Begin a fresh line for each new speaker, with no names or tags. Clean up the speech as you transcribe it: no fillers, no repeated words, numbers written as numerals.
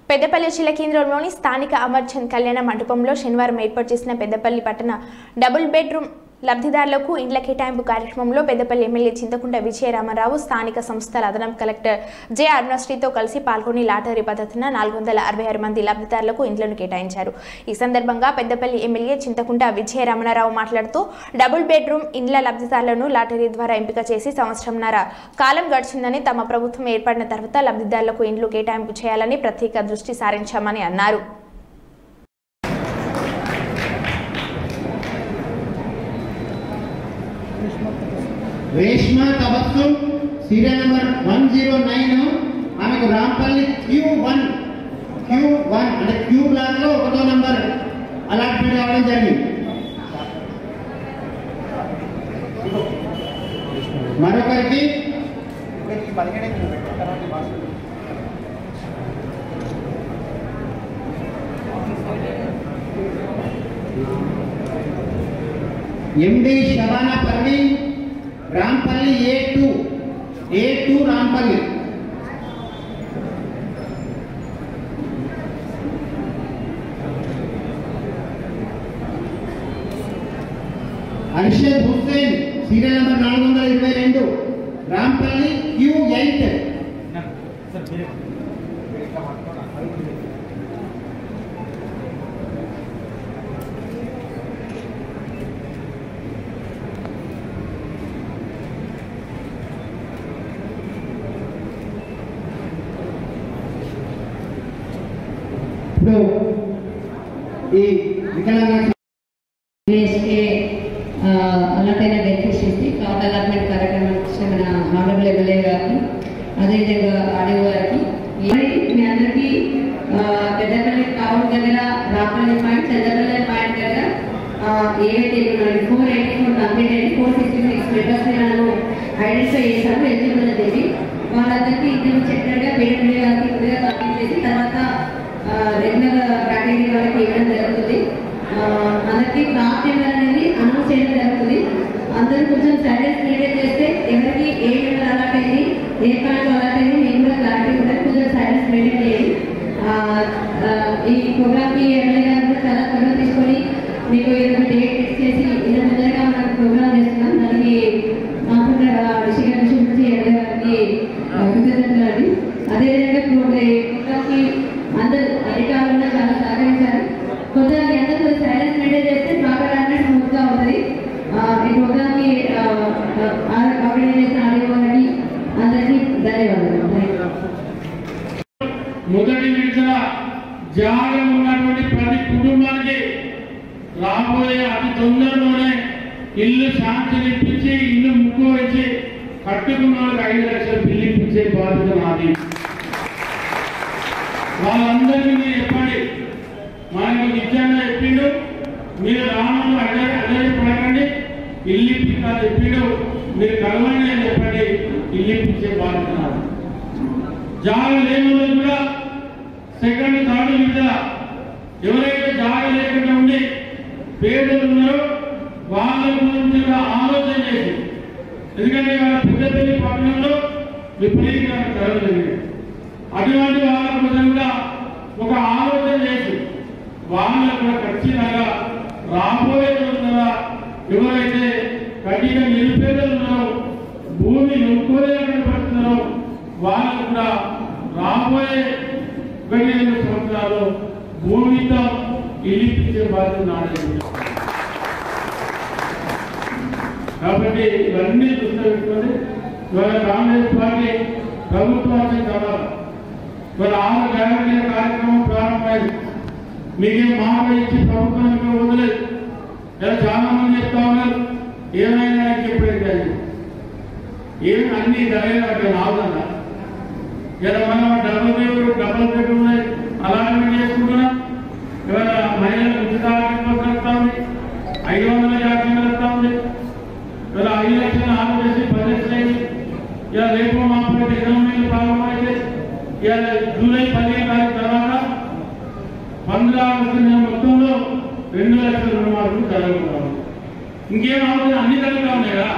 పెద్దపల్లి జిల్లా కేంద్రంలోని స్థానిక అమర్చంద్ కళ్యాణ మండపంలో శనివారం ఏర్పాటు చేసిన పెద్దపల్లి పట్టణ డబుల్ బెడ్రూమ్ లబ్ధిదారులకు ఇండ్ల కేటాయింపు కార్యక్రమంలో పెద్దపల్లి ఎమ్మెల్యే చింతకుంట విజయరామరావు స్థానిక సంస్థల అదనపు కలెక్టర్ జె అరుణశ్రీతో కలిసి పాల్గొని లాటరీ పద్ధతిన 466 మంది లబ్ధిదారులకు ఇండ్లను కేటాయించారు. ఈ సందర్భంగా పెద్దపల్లి ఎమ్మెల్యే చింతకుంట విజయరామరావు మాట్లాడుతూ డబుల్ బెడ్రూమ్ ఇండ్ల లబ్ధిదారులను లాటరీ ద్వారా ఎంపిక చేసి సంవత్సరంన్నర కాలం గడిచిందని, తమ ప్రభుత్వం ఏర్పడిన తర్వాత లబ్ధిదారులకు ఇండ్లు కేటాయింపు చేయాలని ప్రత్యేక దృష్టి సారించామని అన్నారు.
रेशमा तबस्सुम सीरियल नंबर 109 ఆమెకు రాంపల్లి Q1 అంటే Q బ్లాక్ లో 1వ నంబర్ అలాట్మెంట్ అవ్వడం జరిగింది. మరొకరికి MD Shabana Parveen Rampalli A2 Rampalli. Arshad Hussain serial number 422 Rampalli Q8. ఈ వికలాంగ
అలాంటి బెనిఫిషియర్స్కి కార్డ్ అలాట్మెంట్ కార్యక్రమం ఇచ్చిన మన ఆనరబుల్ ఎమ్మెల్యే గారికి, అదేవిధంగా ఆడియో గారికి, మీ అందరికీ పెద్దపల్లి టౌన్ దగ్గర రాపల్లి పాయింట్, చంద్రపల్లి పాయింట్ దగ్గర ఏవైతే 484 కంప్లీట్ అయ్యి 466 మెంబర్స్ని మనము ఐడెంటిఫై చేశాము ఎలిజిబుల్ అని చెప్పి. వాళ్ళందరికీ ఇందులో చెప్పినట్టుగా పేరెంట్ గారికి ముందుగా కంప్లీట్ చేసి తర్వాత రెగ్యులర్ కేటగిరీ వాళ్ళకి ఇవ్వడం జరుగుతుంది. అందరికీ క్రాఫ్ట్ నెంబర్ అనేది అనౌన్స్ చేయడం జరుగుతుంది. అందరూ కొంచెం సైలెన్స్ మెయింటైన్ చేస్తే ఎవరికి ఏ నెంబర్ అలాట్ అయింది, ఏ పాయింట్ అలాట్ అయింది మేము కూడా క్లారిటీ ఉంటుంది. కొంచెం సైలెన్స్ మెయింటైన్ చేయండి. ఈ ప్రోగ్రామ్కి ఎమ్మెల్యే గారు కూడా చాలా త్వరగా తీసుకొని మీకు ఏదైనా డేట్ ఫిక్స్ చేసి ఇలా ముందరగా మనం ప్రోగ్రామ్ చేస్తున్నాం. దానికి మాకుండా విషయం నుంచి ఎమ్మెల్యే గారికి కృతజ్ఞతలు అండి. అదేవిధంగా ప్రోగ్రామ్కి అందరూ అధికారులు చాలా సహకరించారు. కొంచెం అందరూ సైలెన్స్ మెయింటైన్ చేస్తే ప్రాపర్ అనేది స్మూత్గా ఉంటుంది. ఈ ప్రోగ్రామ్కి ఆర్గనైజ్ చేసిన ఆడియో గారికి అందరికీ ధన్యవాదాలు.
మొదటి విడతల జాగా ఉన్నటువంటి ప్రతి కుటుంబానికి రాబోయే అతి తొందరలోనే ఇల్లు శాంతిని ఇప్పించి ఇల్లు ముక్కు వచ్చి కట్టుకున్న వాళ్ళకి 5 లక్షల బిల్లు ఇప్పించే బాధ్యత నాది. వాళ్ళందరికీ మీరు చెప్పండి, మనకు నిజంగా చెప్పిండు, మీరు రాను అదే పడకండి, ఇల్లు ఇప్పిందా చెప్పిండు, మీరు కలవండి అని చెప్పండి, ఇల్లు ఇప్పించే బాధ్యత నాది. జాగా లేని కూడా సెకండ్ థర్డ్ విడతల ఎవరైతే జాగా లేకుండా ఉండి పేదలు ఉన్నారో వాళ్ళ గురించి కూడా ఆలోచన చేసి, ఎందుకంటే వాళ్ళ పెద్దపల్లి పట్టణంలో విపరీతమైన ధరలు జరిగాయి. అటువంటి వాళ్ళ కోసం కూడా ఒక ఆలోచన చేసి వాళ్ళకు కూడా ఖచ్చితంగా రాబోయే రోజున ఎవరైతే కఠిన నిరుపేదలు ఉన్నారో, భూమి నొక్కులేకుండా పడుతున్నారో వాళ్ళకు కూడా రాబోయే 15 సంవత్సరాలు భూమితో ఇల్లిపించే బాధ్యత నాది. కాబట్టి ఇవన్నీ దృష్టిలో పెట్టుకొని ఇవాళ కాంగ్రెస్ పార్టీ ప్రభుత్వానికి కావాలి. ఇవాళ 6 గ్యారెంటీల కార్యక్రమం ప్రారంభమైంది. మీకేం మాట ఇచ్చి ప్రభుత్వానికి వదలేదు. ఇలా చాలా మంది చెప్తా ఉన్నారు ఏమైనా ఎప్పుడైతే ఏమి అన్ని ధరలు రావుదన్నా. ఇలా మనం డబుల్ బెడ్రూమ్ అలాట్మెంట్ చేసుకుంటున్నాం. ఇవాళ మహిళలకు ఉచితాలు వస్తా ఉంది, 550 వస్తా ఉంది. ఇలా 5 లక్షలు ఆరు చేసి 10 లక్షలు అయింది. ఇలా రేపు మాపైతే ఎకనామీలు ప్రారంభమైతే ఇలా జూలై 15 తారీఖు తర్వాత 15 ఆగస్టు నెల మొత్తంలో 2 లక్షల రుణమాఫీ జరుగుతున్నాం. ఇంకేమవుతుంది, అన్ని జరుగుతా ఉన్నాయి కదా.